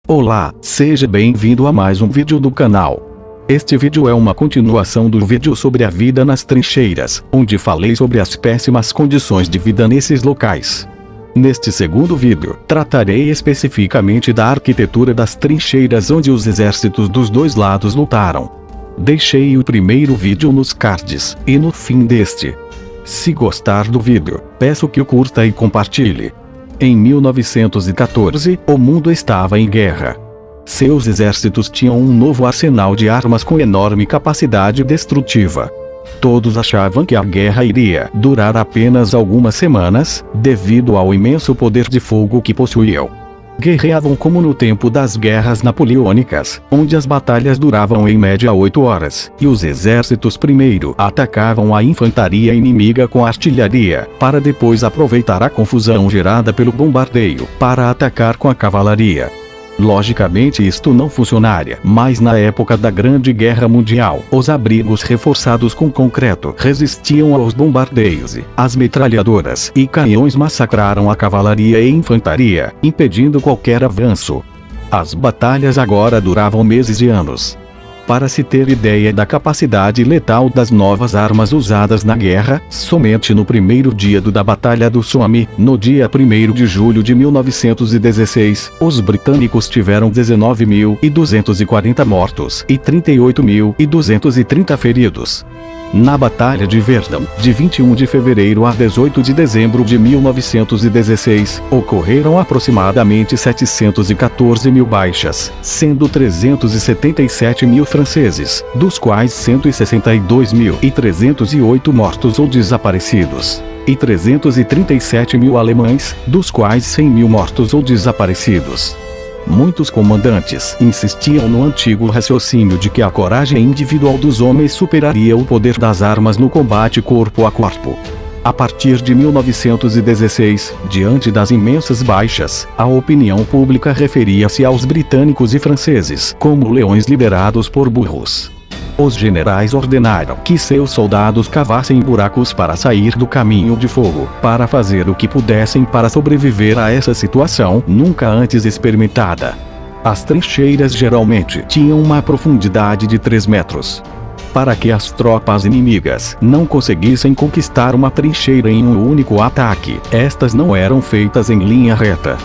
Olá, seja bem-vindo a mais um vídeo do canal. Este vídeo é uma continuação do vídeo sobre a vida nas trincheiras, onde falei sobre as péssimas condições de vida nesses locais. Neste segundo vídeo, tratarei especificamente da arquitetura das trincheiras onde os exércitos dos dois lados lutaram. Deixei o primeiro vídeo nos cards, e no fim deste. Se gostar do vídeo, peço que o curta e compartilhe. Em 1914, o mundo estava em guerra. Seus exércitos tinham um novo arsenal de armas com enorme capacidade destrutiva. Todos achavam que a guerra iria durar apenas algumas semanas, devido ao imenso poder de fogo que possuíam. Guerreavam como no tempo das guerras napoleônicas, onde as batalhas duravam em média 8 horas, e os exércitos primeiro atacavam a infantaria inimiga com artilharia, para depois aproveitar a confusão gerada pelo bombardeio, para atacar com a cavalaria. Logicamente isto não funcionaria, mas na época da Grande Guerra Mundial, os abrigos reforçados com concreto resistiam aos bombardeios e as metralhadoras e canhões massacraram a cavalaria e infantaria, impedindo qualquer avanço. As batalhas agora duravam meses e anos. Para se ter ideia da capacidade letal das novas armas usadas na guerra, somente no primeiro dia da Batalha do Somme, no dia 1º de julho de 1916, os britânicos tiveram 19.240 mortos e 38.230 feridos. Na Batalha de Verdun, de 21 de fevereiro a 18 de dezembro de 1916, ocorreram aproximadamente 714 mil baixas, sendo 377 mil franceses, dos quais 162.308 mortos ou desaparecidos, e 337 mil alemães, dos quais 100 mil mortos ou desaparecidos. Muitos comandantes insistiam no antigo raciocínio de que a coragem individual dos homens superaria o poder das armas no combate corpo a corpo. A partir de 1916, diante das imensas baixas, a opinião pública referia-se aos britânicos e franceses como leões liderados por burros. Os generais ordenaram que seus soldados cavassem buracos para sair do caminho de fogo, para fazer o que pudessem para sobreviver a essa situação nunca antes experimentada. As trincheiras geralmente tinham uma profundidade de 3 metros. Para que as tropas inimigas não conseguissem conquistar uma trincheira em um único ataque, estas não eram feitas em linha reta.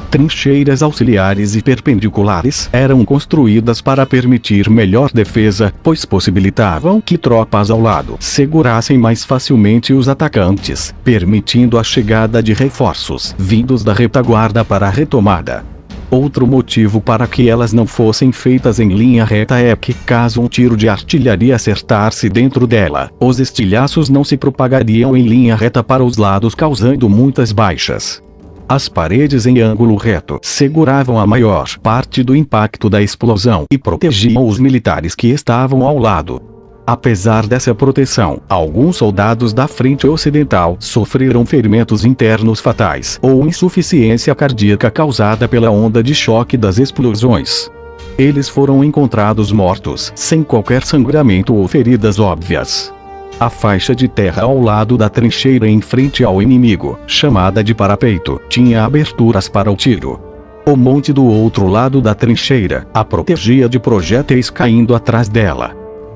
Trincheiras auxiliares e perpendiculares eram construídas para permitir melhor defesa, pois possibilitavam que tropas ao lado segurassem mais facilmente os atacantes, permitindo a chegada de reforços vindos da retaguarda para a retomada. Outro motivo para que elas não fossem feitas em linha reta é que, caso um tiro de artilharia acertasse dentro dela, os estilhaços não se propagariam em linha reta para os lados, causando muitas baixas. As paredes em ângulo reto seguravam a maior parte do impacto da explosão e protegiam os militares que estavam ao lado. Apesar dessa proteção, alguns soldados da frente ocidental sofreram ferimentos internos fatais ou insuficiência cardíaca causada pela onda de choque das explosões. Eles foram encontrados mortos, sem qualquer sangramento ou feridas óbvias. A faixa de terra ao lado da trincheira em frente ao inimigo, chamada de parapeito, tinha aberturas para o tiro. O monte do outro lado da trincheira a protegia de projéteis caindo atrás dela.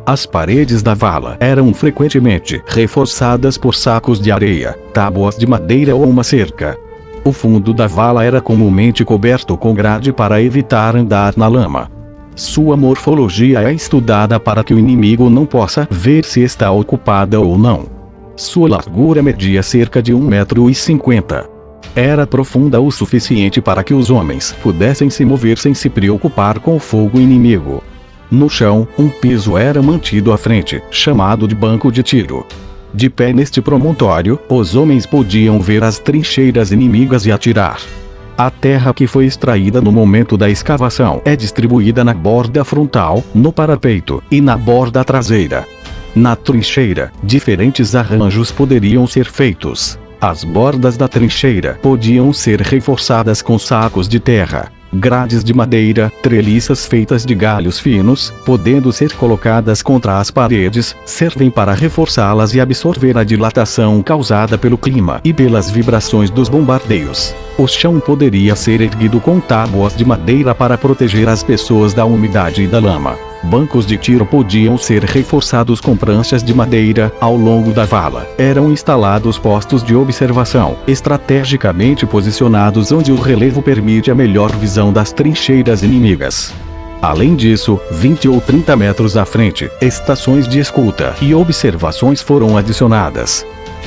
As paredes da vala eram frequentemente reforçadas por sacos de areia, tábuas de madeira ou uma cerca. O fundo da vala era comumente coberto com grade para evitar andar na lama. Sua morfologia é estudada para que o inimigo não possa ver se está ocupada ou não. Sua largura media cerca de 1,50 m. Era profunda o suficiente para que os homens pudessem se mover sem se preocupar com o fogo inimigo. No chão, um piso era mantido à frente, chamado de banco de tiro. De pé neste promontório, os homens podiam ver as trincheiras inimigas e atirar. A terra que foi extraída no momento da escavação é distribuída na borda frontal, no parapeito, e na borda traseira. Na trincheira, diferentes arranjos poderiam ser feitos. As bordas da trincheira podiam ser reforçadas com sacos de terra. grades de madeira, treliças feitas de galhos finos, podendo ser colocadas contra as paredes, servem para reforçá-las e absorver a dilatação causada pelo clima e pelas vibrações dos bombardeios. O chão poderia ser erguido com tábuas de madeira para proteger as pessoas da umidade e da lama. Bancos de tiro podiam ser reforçados com pranchas de madeira. Ao longo da vala, eram instalados postos de observação, estrategicamente posicionados onde o relevo permite a melhor visão das trincheiras inimigas. Além disso, 20 ou 30 metros à frente, estações de escuta e observações foram adicionadas.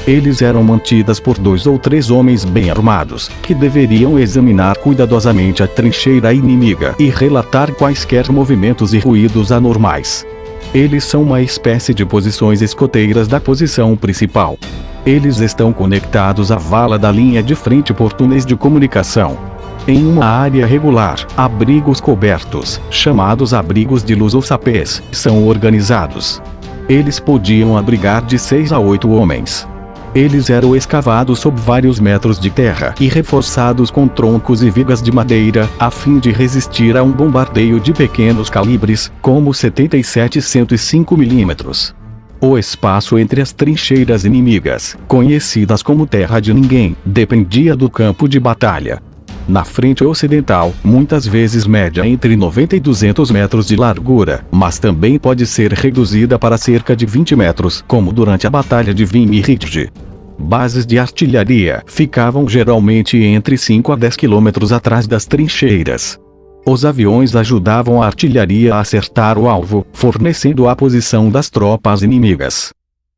Eles eram mantidas por 2 ou 3 homens bem armados, que deveriam examinar cuidadosamente a trincheira inimiga e relatar quaisquer movimentos e ruídos anormais. Eles são uma espécie de posições escoteiras da posição principal. Eles estão conectados à vala da linha de frente por túneis de comunicação. Em uma área regular, abrigos cobertos, chamados abrigos de luz ou sapés, são organizados. Eles podiam abrigar de 6 a 8 homens. Eles eram escavados sob vários metros de terra e reforçados com troncos e vigas de madeira, a fim de resistir a um bombardeio de pequenos calibres, como 77 e 105 mm. O espaço entre as trincheiras inimigas, conhecidas como Terra de Ninguém, dependia do campo de batalha. Na frente ocidental, muitas vezes média entre 90 e 200 metros de largura, mas também pode ser reduzida para cerca de 20 metros, como durante a Batalha de Vimy Ridge. Bases de artilharia ficavam geralmente entre 5 a 10 quilômetros atrás das trincheiras. Os aviões ajudavam a artilharia a acertar o alvo, fornecendo a posição das tropas inimigas.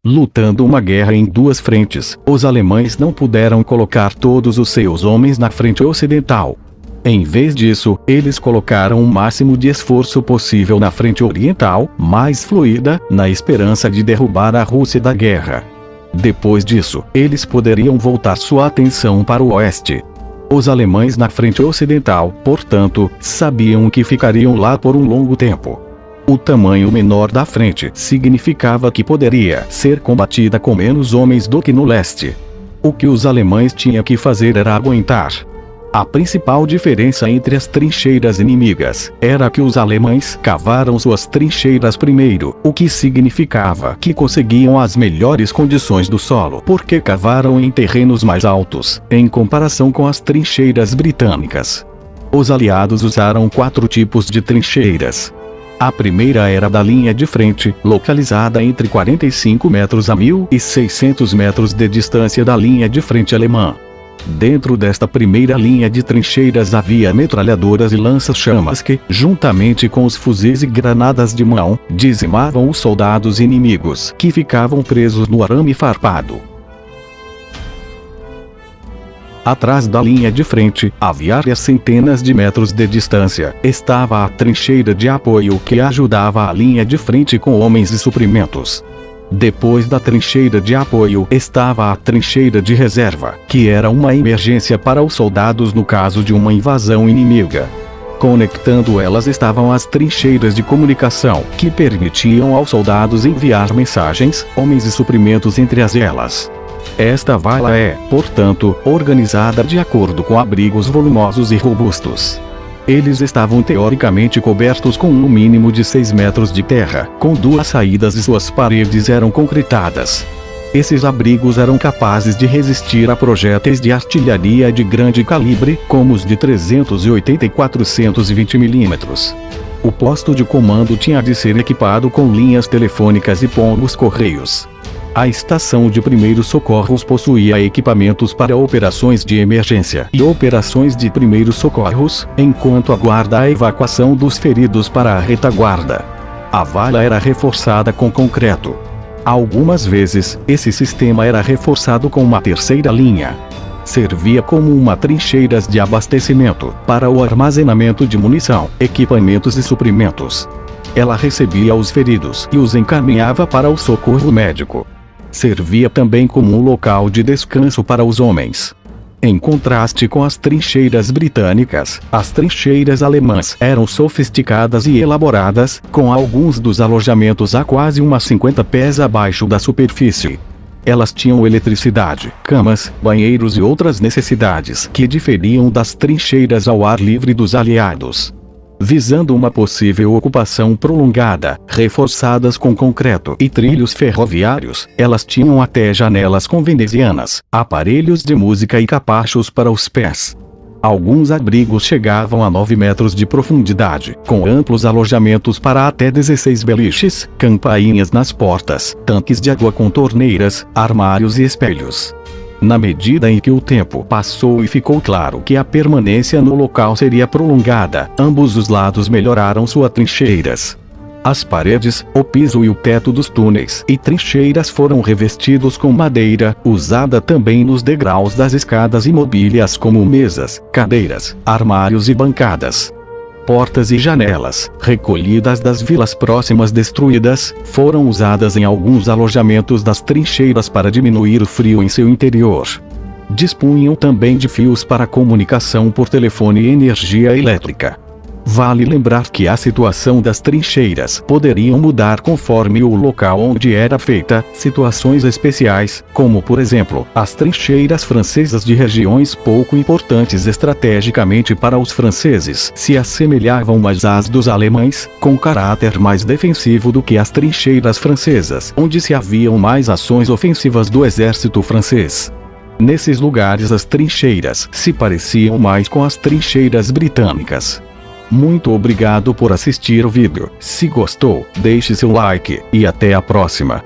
Lutando uma guerra em 2 frentes, os alemães não puderam colocar todos os seus homens na frente ocidental. Em vez disso, eles colocaram o máximo de esforço possível na frente oriental, mais fluida, na esperança de derrubar a Rússia da guerra. Depois disso, eles poderiam voltar sua atenção para o oeste. Os alemães na frente ocidental, portanto, sabiam que ficariam lá por um longo tempo. O tamanho menor da frente significava que poderia ser combatida com menos homens do que no leste. O que os alemães tinham que fazer era aguentar. A principal diferença entre as trincheiras inimigas era que os alemães cavaram suas trincheiras primeiro, o que significava que conseguiam as melhores condições do solo porque cavaram em terrenos mais altos, em comparação com as trincheiras britânicas. Os aliados usaram 4 tipos de trincheiras. A primeira era da linha de frente, localizada entre 45 metros a 1.600 metros de distância da linha de frente alemã. Dentro desta primeira linha de trincheiras havia metralhadoras e lança-chamas que, juntamente com os fuzis e granadas de mão, dizimavam os soldados inimigos que ficavam presos no arame farpado. Atrás da linha de frente, a várias centenas de metros de distância, estava a trincheira de apoio que ajudava a linha de frente com homens e suprimentos. Depois da trincheira de apoio estava a trincheira de reserva, que era uma emergência para os soldados no caso de uma invasão inimiga. Conectando elas estavam as trincheiras de comunicação, que permitiam aos soldados enviar mensagens, homens e suprimentos entre elas. Esta vala é, portanto, organizada de acordo com abrigos volumosos e robustos. Eles estavam teoricamente cobertos com um mínimo de 6 metros de terra, com 2 saídas e suas paredes eram concretadas. Esses abrigos eram capazes de resistir a projéteis de artilharia de grande calibre, como os de 380 e 420 mm. O posto de comando tinha de ser equipado com linhas telefônicas e pombos correios. A estação de primeiros socorros possuía equipamentos para operações de emergência e operações de primeiros socorros, enquanto aguarda a evacuação dos feridos para a retaguarda. A vala era reforçada com concreto. Algumas vezes, esse sistema era reforçado com uma terceira linha. Servia como uma trincheiras de abastecimento para o armazenamento de munição, equipamentos e suprimentos. Ela recebia os feridos e os encaminhava para o socorro médico. Servia também como um local de descanso para os homens. Em contraste com as trincheiras britânicas, as trincheiras alemãs eram sofisticadas e elaboradas, com alguns dos alojamentos a quase 50 pés abaixo da superfície. elas tinham eletricidade, camas, banheiros e outras necessidades que diferiam das trincheiras ao ar livre dos aliados. Visando uma possível ocupação prolongada, reforçadas com concreto e trilhos ferroviários, elas tinham até janelas com venezianas, aparelhos de música e capachos para os pés. Alguns abrigos chegavam a 9 metros de profundidade, com amplos alojamentos para até 16 beliches, campainhas nas portas, tanques de água com torneiras, armários e espelhos. Na medida em que o tempo passou e ficou claro que a permanência no local seria prolongada, ambos os lados melhoraram suas trincheiras. As paredes, o piso e o teto dos túneis e trincheiras foram revestidos com madeira, usada também nos degraus das escadas e mobílias como mesas, cadeiras, armários e bancadas. Portas e janelas, recolhidas das vilas próximas destruídas, foram usadas em alguns alojamentos das trincheiras para diminuir o frio em seu interior. Dispunham também de fios para comunicação por telefone e energia elétrica. Vale lembrar que a situação das trincheiras poderiam mudar conforme o local onde era feita. Situações especiais, como por exemplo, as trincheiras francesas de regiões pouco importantes estrategicamente para os franceses, se assemelhavam mais às dos alemães, com caráter mais defensivo do que as trincheiras francesas, onde se haviam mais ações ofensivas do exército francês. Nesses lugares as trincheiras se pareciam mais com as trincheiras britânicas. Muito obrigado por assistir o vídeo. Se gostou, deixe seu like, e até a próxima.